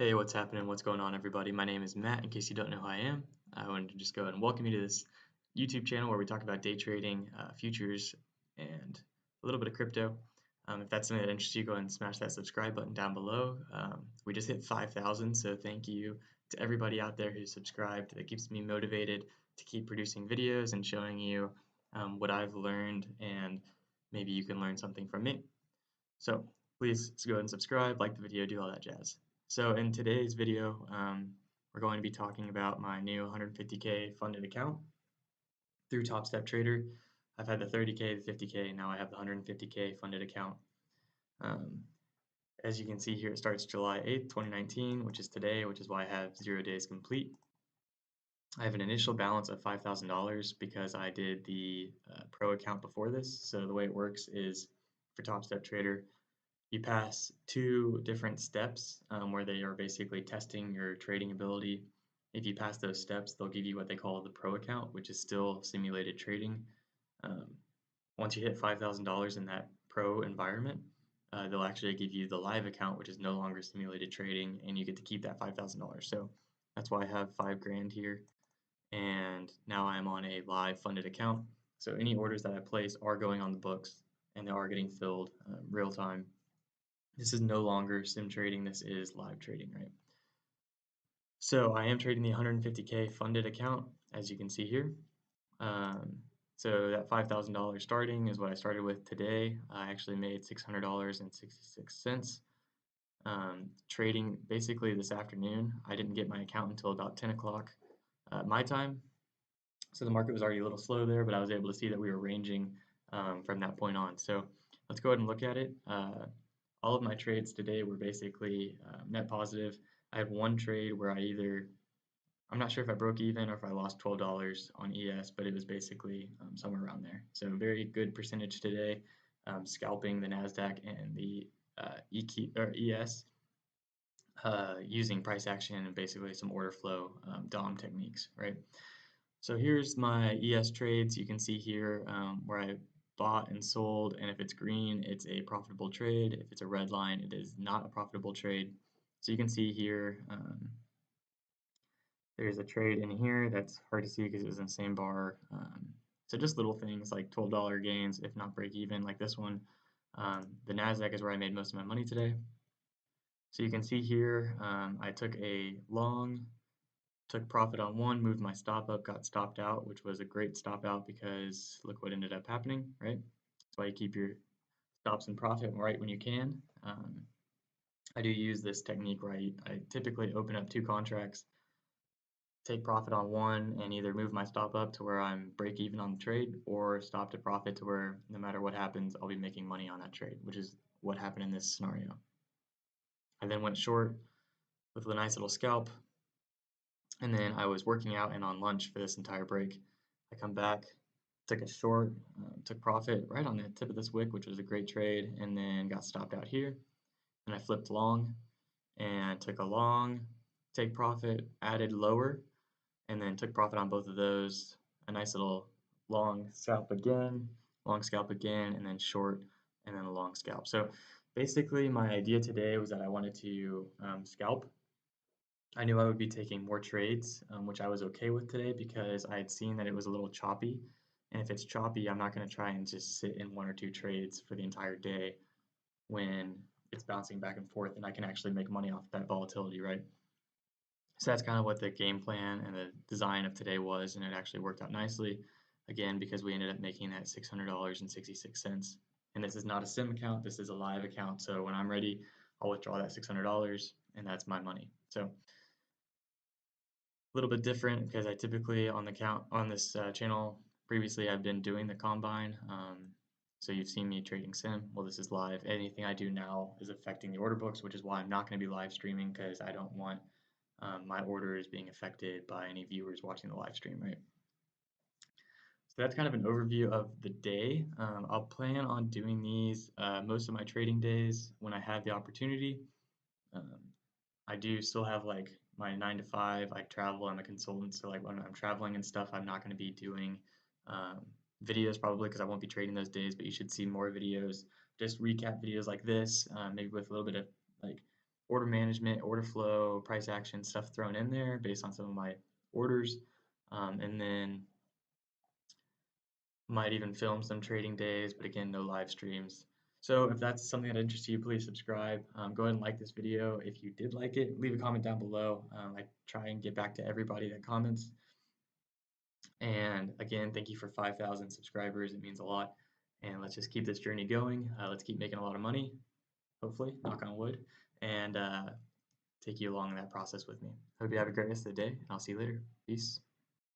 Hey, what's happening? What's going on, everybody? My name is Matt. In case you don't know who I am, I wanted to just go ahead and welcome you to this YouTube channel where we talk about day trading, futures, and a little bit of crypto. If that's something that interests you, go ahead and smash that subscribe button down below. We just hit 5,000, so thank you to everybody out there who's subscribed. That keeps me motivated to keep producing videos and showing you what I've learned, and maybe you can learn something from me. So please go ahead and subscribe, like the video, do all that jazz. So in today's video, we're going to be talking about my new 150K funded account through Top Step Trader. I've had the 30K, the 50K, now I have the 150K funded account. Um, as you can see here, it starts July 8th, 2019, which is today, which is why I have 0 days complete. I have an initial balance of $5,000 because I did the pro account before this. So the way it works is for Top Step Trader, you pass two different steps where they are basically testing your trading ability. If you pass those steps, they'll give you what they call the pro account, which is still simulated trading. Um, once you hit $5,000 in that pro environment, they'll actually give you the live account, which is no longer simulated trading, and you get to keep that $5,000. So that's why I have 5 grand here, and now I'm on a live funded account. So any orders that I place are going on the books, and they are getting filled real time. This is no longer sim trading, this is live trading, right? So I am trading the 150K funded account, as you can see here. So that $5,000 starting is what I started with today. I actually made $600.66. Trading basically this afternoon. I didn't get my account until about 10 o'clock my time. So the market was already a little slow there, but I was able to see that we were ranging from that point on. So let's go ahead and look at it. All of my trades today were basically net positive. I had one trade where I'm not sure if I broke even or if I lost $12 on ES, but it was basically somewhere around there. So very good percentage today, scalping the Nasdaq and the EQ, or ES using price action and basically some order flow DOM techniques, right? So here's my ES trades. You can see here where I bought and sold, and if it's green, it's a profitable trade. If it's a red line, it is not a profitable trade. So you can see here, there's a trade in here that's hard to see because it was in the same bar. So just little things like $12 gains, if not break even, like this one. The Nasdaq is where I made most of my money today. So you can see here, I took a long, took profit on one, moved my stop up, got stopped out, which was a great stop out because look what ended up happening, right? That's why you keep your stops in profit right when you can. I do use this technique where I typically open up 2 contracts, take profit on one, and either move my stop up to where I'm break even on the trade, or stop to profit to where no matter what happens, I'll be making money on that trade, which is what happened in this scenario. I then went short with a nice little scalp, and then I was working out and on lunch for this entire break. I come back, took a short, took profit right on the tip of this wick, which was a great trade, and then got stopped out here. And I flipped long and took a long, take profit, added lower, and then took profit on both of those. A nice little long scalp again, and then short, and then a long scalp. So basically, my idea today was that I wanted to scalp. I knew I would be taking more trades, which I was okay with today because I had seen that it was a little choppy. And if it's choppy, I'm not going to try and just sit in 1 or 2 trades for the entire day when it's bouncing back and forth and I can actually make money off that volatility, right? So that's kind of what the game plan and the design of today was, and it actually worked out nicely, again, because we ended up making that $600.66. And this is not a sim account, this is a live account, so when I'm ready, I'll withdraw that $600 and that's my money. So a little bit different because I typically on this channel previously I've been doing the combine. So you've seen me trading sim. Well, this is live. Anything I do now is affecting the order books, which is why I'm not going to be live streaming because I don't want my orders being affected by any viewers watching the live stream, right? So that's kind of an overview of the day. I'll plan on doing these most of my trading days when I have the opportunity. I do still have like my 9 to 5. I travel. I'm a consultant, so like when I'm traveling and stuff, I'm not going to be doing videos probably because I won't be trading those days. But you should see more videos, just recap videos like this, maybe with a little bit of like order management, order flow, price action stuff thrown in there based on some of my orders, and then might even film some trading days, but again, no live streams. So if that's something that interests you, please subscribe. Go ahead and like this video. If you did like it, leave a comment down below. I try and get back to everybody that comments. And again, thank you for 5,000 subscribers. It means a lot. And let's just keep this journey going. Let's keep making a lot of money, hopefully, knock on wood, and take you along that process with me. Hope you have a great rest of the day, and I'll see you later. Peace.